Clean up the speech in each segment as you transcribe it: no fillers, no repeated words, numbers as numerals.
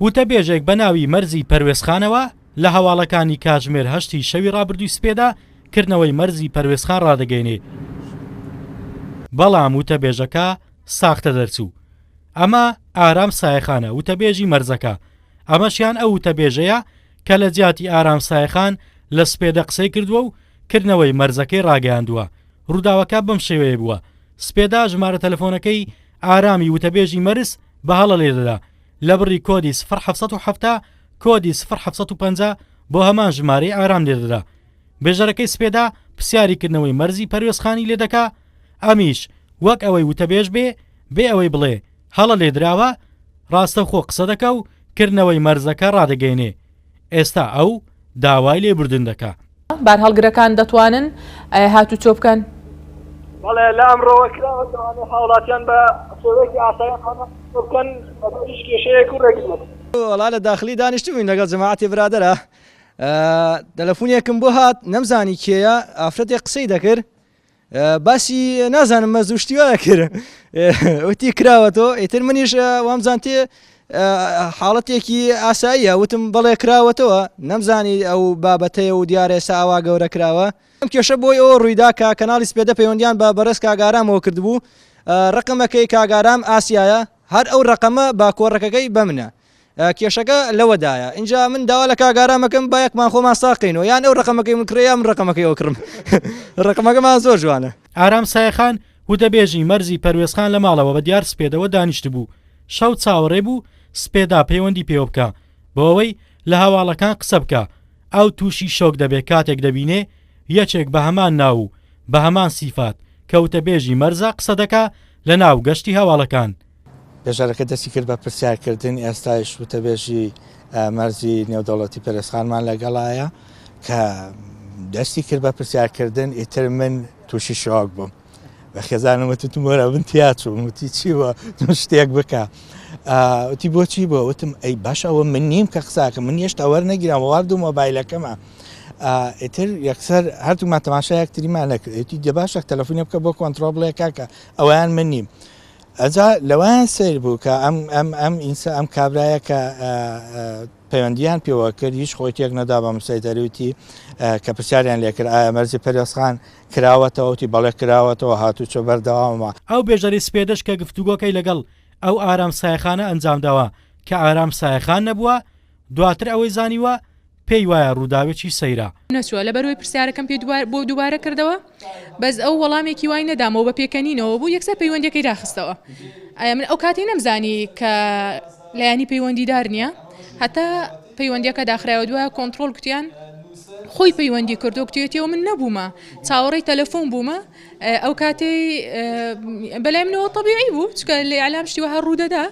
وتەبێژێک بە ناوی مەرزی پەروێزخانەوە لە هەواڵەکانی کاتژمێر 8 شەوی ڕابردووی سپێدا کردنەوەی مەرزی پەروێزخان ڕادەگەیەنێ. بەڵام وتەبێژەکە ساختە دەرچوو. ئەمە ئارام سایەخانە وتەبێژی مەرزەکە. ئەمەشیان ئەو وتەبێژەیە کە لە جیاتی ئارام سایەخان لە سپێدە قسەی کردووە و کردنەوەی مەرزەکەی ڕاگەیاندووە. ڕووداوەکە بەم شێوەیە بووە. سپێدا ژمارە تەلەفۆنەکەی ئارامی وتەبێژی مەرز بە هەڵە لێدەدا لە بڕی کۆدی 0770 کۆدی 0750 بۆ هەمان ژمارەی ئارام لێدەدا. بێژەرەکەی سپێدا پرسیاریکردنەوەی مەرزی پەروێزخانی لێ دەکا. ئەمیش وەک ئەوەی وتەبێژ بێ ئەوەی بڵێ هەڵە لێدراوە ڕاستەوخۆ قسە دەکە و کردنەوەی مەرزەکە ڕادەگەیەنێ. ئێستا ئەو داوای لێبوردن دەکا. بار هەڵگرەکان دەتوانن هاتوو چۆ بکەن؟ بەڵێ لە ئەمڕۆوە کراوەتەوانێ هاوڵاتیان بە شێوەیەکی ئاساییان بکەن هیچ کێشەیەک و ڕێگرێت. وەڵا لە داخلی دانیشتبووین لەگەڵ جەماعەتی برادەرە تەلەفۆنێکم بۆ هات نەمزانی کێیە ئافرەتێک قسەی دەکرد باسی نازانم مەزوشتیوە کرد وتی کراوەتەوە ئیتر منیش وامزانتێ حاڵەتێکی ئاساییە وتم بەڵێ کراوەتەوە نەمزانی ئەو بابەتەیە و دیارێ ساوا گەورە کراوە. ئەم کێشە بۆی ئەوە ڕوویدا کە کەناڵی سپێدە پەیوەندیان بە بەرز کاگارامەوە کردبوو. ڕقمەکەی کاگارام ئاسیایە هەر ئەو ڕقەمە با کۆڕەکەەکەی بەمنە. کێشەکە لەوەدایە اینجا من داوا لە کاگارامەکەم با یەکمان خۆمان ساقینەوە یان ئەو ڕقمەکەی من کڕێ من ڕقمەکەی ئەو کڕم ڕقمەکەمان زۆر جوانە. ئارام سایەخان وتەبێژی مەرزی پەروێزخان لە ماڵەوە بە دیار سپێدەوە دانیشت بوو. شەو چاوەڕێ بوو سپێدا پەیوەندی پێوە بکە بۆ ئەوەی لە هەواڵەکان قسە بکە. ئەو تووشی شۆک دەبێت کاتێک دەبینێ یەکێک بە هەمان ناو و بە هەمان سیفات کە وتەبێژی مەرزە قسە دەکا لە ناو گەشتی هەواڵەکان. بێژارەکە دەستی کرد بە پرسیارکردن ئێستاش وتەبێژی مەرزی نێودەوڵەتی پەرێزخانمان لەگەڵایە کە دەستی کرد بە پرسیارکردن ئیتر من تووشی شۆک بووم بە خێزانم وتم وەرە من تیاچووم وتی چیوە شتێک بکە وتی بۆچی بۆ وتم ئەی باش ئەوە من نیم کە قساکە من هێشتا وەرنەگیرم وەواردوو مۆبایلەکەمە ئیتر یەکسەر هەردوومان تەماشای یەکتریمان نەکرد وتی دێ باشە تەلەفۆنی بکە بۆ کۆنتڕۆڵ بڵێ کاکە ئەویان من نیم. ئەجا لەوان سیر بوو کە ئەم کابرایە کە پەیوەندیان پێوە کرد هیچ خۆی تێک نەدا بە مسەیدەریوتی کە پرسیاریان لێکرد ئایا مەرزی پەروێزخان کراوەتەوەتی بەڵێ کراوەتەوە هاتوو چۆ بەردەوامە. ئەو بێژەری سپێدەش کە گفتوگۆکەی لەگەڵ ئەو ئارام سایەخانە ئەنجامداوە کە ئارام سایەخان نەبووە دواتر ئەوەی زانیوە پێی وایە ڕووداوێکی سەیرە نەچووە لە بەرەوەی پرسیارەکەم پێ بۆ دووبارە کردەوە بەس ئەو وەڵامێکی وای نەدامەوە بە پێکەنینەوە بوو یەکسەر پەیوەندیەکەی داخستەوە. ئایا من ئەو کاتی نەمزانی کە لایانی پەیوەندیدار نییە هەتا پەیوەندیەکە داخرایەوە دوایە کۆنتڕۆڵ کوتیان خۆی پەیوەندی کردو کتێتەوە من نەبوومە چاوەڕێی تەلەفۆن بوومە ئەو کاتەی بەلای منەوە تەبیعی بوو چکە لە ئەعلام شتیوە هەر ڕوودەدا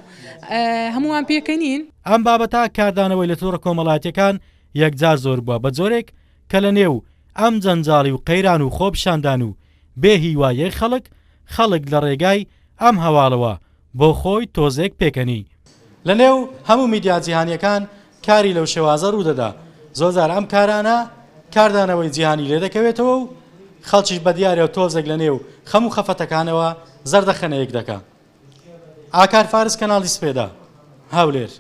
هەمووان پێکەنین. ئەم بابەتە کاردانەوەی لە تۆڕە کۆمەڵاتیەکان یەکجار زۆر بووە بە جۆرێک کە لە نێو ئەم جەنجاڵی و قەیران و خۆپشاندان و بێ هیوایە خەڵک لە ڕێگای ئەم هەواڵەوە بۆ خۆی تۆزێک پێکەنی. لە نێو هەموو میدیا جیهانیەکان کاری لەو شێوازە ڕوودەدا. زۆرجار ئەم کارانە کاردانەوەی جیهانی لێ دەکەوێتەوە و خەڵکیش بە دیارە و تۆزێک لە نێو هەموو خەفەتەکانەوە زەردەخەنەیەک دەکا. ئاکار فارس کەناڵی سپێدا هەولێر.